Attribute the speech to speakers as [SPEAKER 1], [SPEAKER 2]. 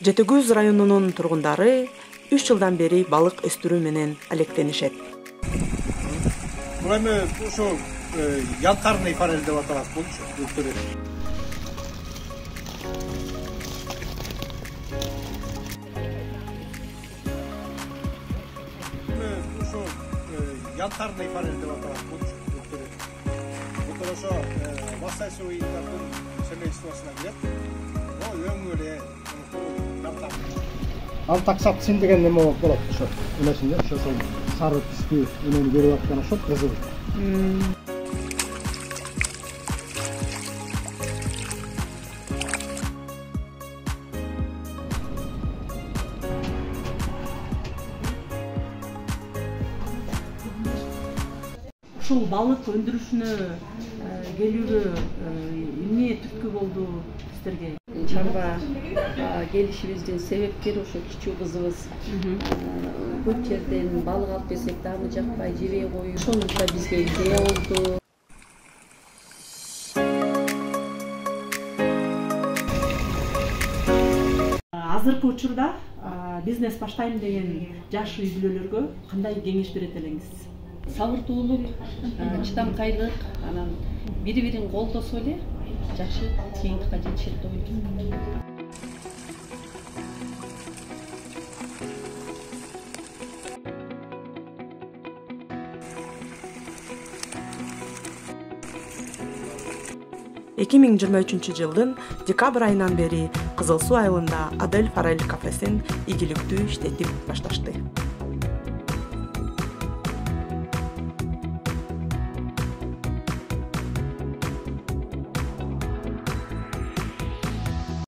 [SPEAKER 1] Жети-Көз районунун тургундары 3 жылдан бери балык өстүрүү менен алектенишет.
[SPEAKER 2] Бул эми ушу янтарный форель деп аталат болчу түрү. Ушу янтарный форель деп аталат болчу түрү. Бул ошо массасовыйдардын семействосуна кирет. Өңүрү антаксапсин деген неме болот ошо. Эмесинде ошо сары түстүү эмени берип аткан ошо кызыл.
[SPEAKER 3] Ушул балык өндүрүшүнө келүүгө эмне түрткү болду сиздерге?
[SPEAKER 4] Чарба келишибиздин себепкери ошо кичүү кызыбыз. Көп жерден балык алып келсек дагы жакпай жебей коюп, ошондуктан бизге идея болду.
[SPEAKER 3] Азыркы учурда бизнес баштайм деген жаш үй бүлөлөргө кандай кеңеш берет элеңиз?
[SPEAKER 4] Сабырдуулук, чыдамкайлык, анан бири-бирин колдосо эле жакшы жыйынтыкка жетишет деп ойлойм.
[SPEAKER 1] Эки миң жыйырма үчүнчү жылдын декабрь айынан бери Кызыл Суу айылында Адель Форель кафесин ийгиликтүү иштетип башташты.